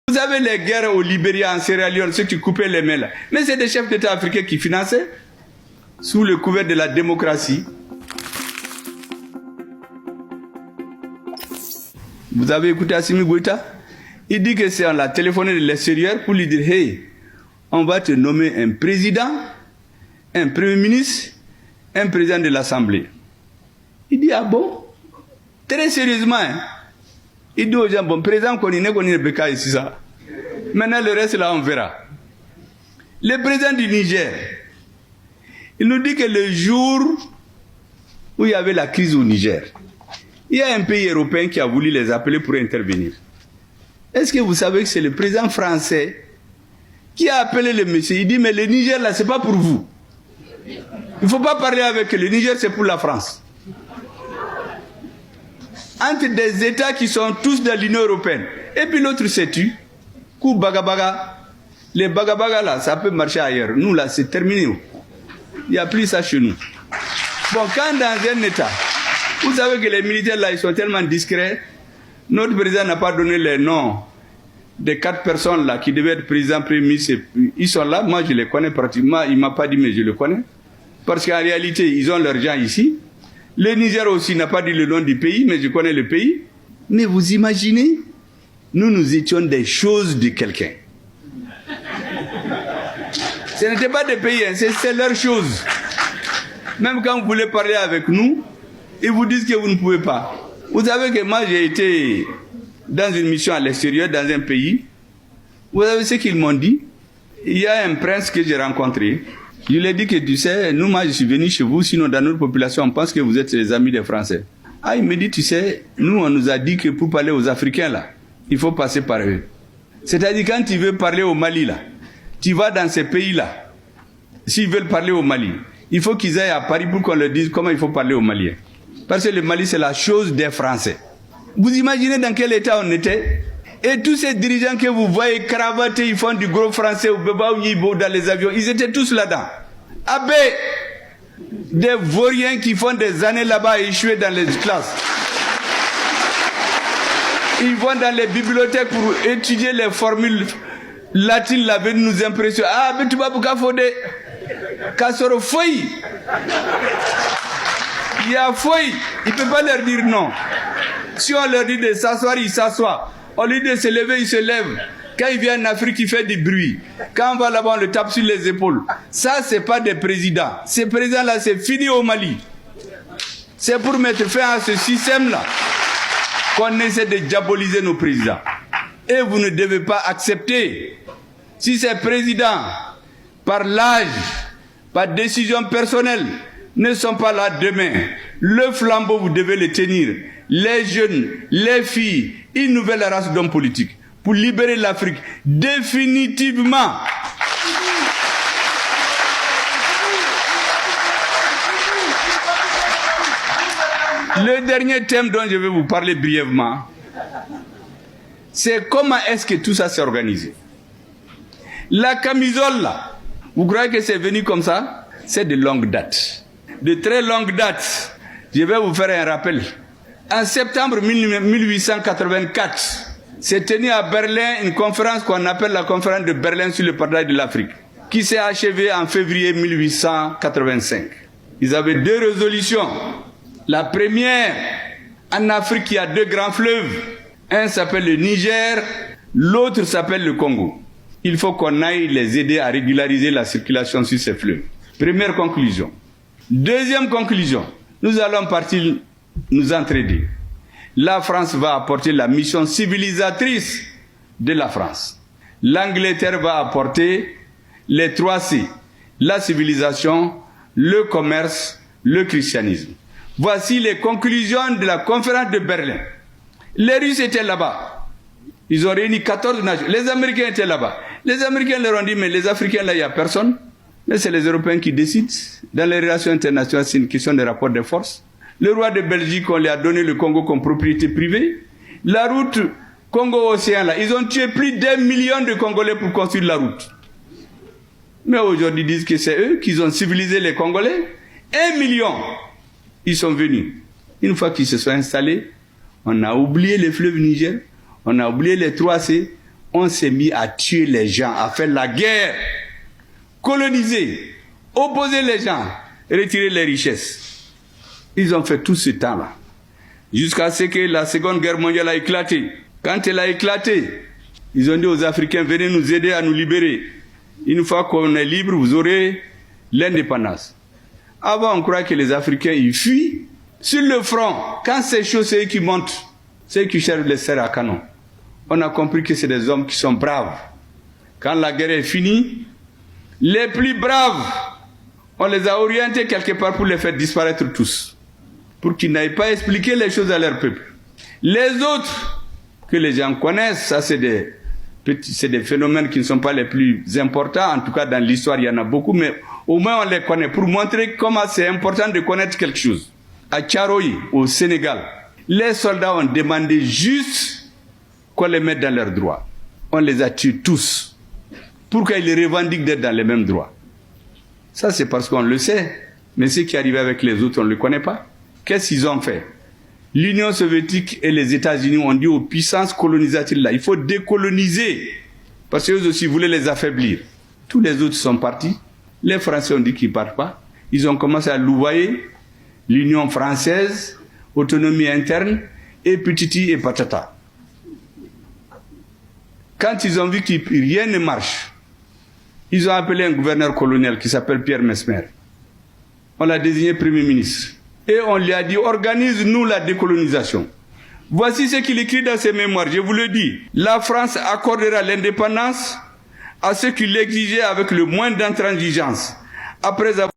Vous avez les guerres au Libéria, en Sierra Leone, ceux qui coupaient les mains là. Mais c'est des chefs d'État africains qui finançaient, sous le couvert de la démocratie. Vous avez écouté Assimi Goïta? Il dit que c'est on l'a téléphoné de l'extérieur pour lui dire, hey, on va te nommer un président, un premier ministre, un président de l'Assemblée. Il dit, ah bon? Très sérieusement, hein? Il dit aux gens, bon, président, qu'on est Beka ici, ça. Maintenant, le reste, là, on verra. Le président du Niger, il nous dit que le jour où il y avait la crise au Niger, il y a un pays européen qui a voulu les appeler pour intervenir. Est-ce que vous savez que c'est le président français qui a appelé le monsieur? Il dit, mais le Niger, là, c'est pas pour vous. Il ne faut pas parler avec le Niger, c'est pour la France. Entre des États qui sont tous dans l'Union européenne. Et puis l'autre s'est tu. Coup bagabaga. Les bagabaga là, ça peut marcher ailleurs. Nous là, c'est terminé. Il n'y a plus ça chez nous. Bon, quand dans un État, vous savez que les militaires là, ils sont tellement discrets. Notre président n'a pas donné les noms des 4 personnes là qui devaient être président, premier ministre. Ils sont là, moi je les connais pratiquement. Il ne m'a pas dit, mais je les connais. Parce qu'en réalité, ils ont leurs gens ici. Le Niger aussi n'a pas dit le nom du pays, mais je connais le pays. Mais vous imaginez, nous étions des choses de quelqu'un. Ce n'était pas des pays, hein, c'est leurs choses. Même quand vous voulez parler avec nous, ils vous disent que vous ne pouvez pas. Vous savez que moi j'ai été dans une mission à l'extérieur, dans un pays. Vous savez ce qu'ils m'ont dit? Il y a un prince que j'ai rencontré. Je lui ai dit que tu sais, nous, moi je suis venu chez vous, sinon dans notre population on pense que vous êtes les amis des Français. Ah, il me dit, tu sais, nous on nous a dit que pour parler aux Africains là, il faut passer par eux. C'est-à-dire quand tu veux parler au Mali là, tu vas dans ces pays là, s'ils veulent parler au Mali, il faut qu'ils aillent à Paris pour qu'on leur dise comment il faut parler aux Maliens. Parce que le Mali c'est la chose des Français. Vous imaginez dans quel état on était? Et tous ces dirigeants que vous voyez cravatés, ils font du gros français au Beba ou Yibo dans les avions, ils étaient tous là-dedans. Abbé, des vauriens qui font des années là-bas et échouer dans les classes. Ils vont dans les bibliothèques pour étudier les formules latines là, venir nous impressionner. Ah, mais tu vas pour Kafode, Kassoro Foy. Il y a Foy, il ne peut pas leur dire non. Si on leur dit de s'asseoir, ils s'assoient. Au lieu de se lever, il se lève. Quand il vient en Afrique, il fait du bruit. Quand on va là-bas, on le tape sur les épaules. Ça, c'est pas des présidents. Ces présidents-là, c'est fini au Mali. C'est pour mettre fin à ce système-là qu'on essaie de diaboliser nos présidents. Et vous ne devez pas accepter. Si ces présidents, par l'âge, par décision personnelle, ne sont pas là demain, le flambeau, vous devez le tenir. Les jeunes, les filles, une nouvelle race d'hommes politiques pour libérer l'Afrique définitivement. Le dernier thème dont je vais vous parler brièvement, c'est comment est-ce que tout ça s'est organisé. La camisole là, vous croyez que c'est venu comme ça? C'est de longue date. De très longue date. Je vais vous faire un rappel. En septembre 1884, s'est tenue à Berlin une conférence qu'on appelle la conférence de Berlin sur le partage de l'Afrique, qui s'est achevée en février 1885. Ils avaient 2 résolutions. La première, en Afrique, il y a 2 grands fleuves. Un s'appelle le Niger, l'autre s'appelle le Congo. Il faut qu'on aille les aider à régulariser la circulation sur ces fleuves. Première conclusion. Deuxième conclusion, nous allons partir nous entraider. La France va apporter la mission civilisatrice de la France. L'Angleterre va apporter les 3 C. La civilisation, le commerce, le christianisme. Voici les conclusions de la conférence de Berlin. Les Russes étaient là-bas. Ils ont réuni 14 nations. Les Américains étaient là-bas. Les Américains leur ont dit, mais les Africains, là, il n'y a personne. Mais c'est les Européens qui décident. Dans les relations internationales, c'est une question de rapport de force. Le roi de Belgique, on lui a donné le Congo comme propriété privée. La route Congo-Océan, là, ils ont tué plus d'1 million de Congolais pour construire la route. Mais aujourd'hui, ils disent que c'est eux qui ont civilisé les Congolais. 1 million, ils sont venus. Une fois qu'ils se sont installés, on a oublié les fleuves Niger, on a oublié les 3 C, on s'est mis à tuer les gens, à faire la guerre, coloniser, opposer les gens, retirer les richesses. Ils ont fait tout ce temps-là, jusqu'à ce que la Seconde Guerre mondiale a éclaté. Quand elle a éclaté, ils ont dit aux Africains, venez nous aider à nous libérer. Une fois qu'on est libre, vous aurez l'indépendance. Avant, on croit que les Africains, ils fuient. Sur le front, quand c'est chaud, c'est eux qui montent. C'est eux qui cherchent les serres à canon. On a compris que c'est des hommes qui sont braves. Quand la guerre est finie, les plus braves, on les a orientés quelque part pour les faire disparaître tous. Pour qu'ils n'aillent pas expliquer les choses à leur peuple. Les autres, que les gens connaissent, ça c'est des phénomènes qui ne sont pas les plus importants. En tout cas, dans l'histoire, il y en a beaucoup, mais au moins on les connaît pour montrer comment c'est important de connaître quelque chose. À Thiaroye, au Sénégal, les soldats ont demandé juste qu'on les mette dans leurs droits. On les a tués tous. Pourquoi ils revendiquent d'être dans les mêmes droits? Ça, c'est parce qu'on le sait. Mais ce qui est arrivé avec les autres, on ne le connaît pas. Qu'est-ce qu'ils ont fait? L'Union soviétique et les États-Unis ont dit aux puissances colonisatrices là, il faut décoloniser. Parce qu'eux aussi voulaient les affaiblir. Tous les autres sont partis. Les Français ont dit qu'ils ne partent pas. Ils ont commencé à louvoyer l'Union française, autonomie interne, et petiti et patata. Quand ils ont vu que rien ne marche, ils ont appelé un gouverneur colonial qui s'appelle Pierre Mesmer. On l'a désigné Premier ministre. Et on lui a dit, organise-nous la décolonisation. Voici ce qu'il écrit dans ses mémoires, je vous le dis. La France accordera l'indépendance à ceux qui l'exigeaient avec le moins d'intransigeance, après avoir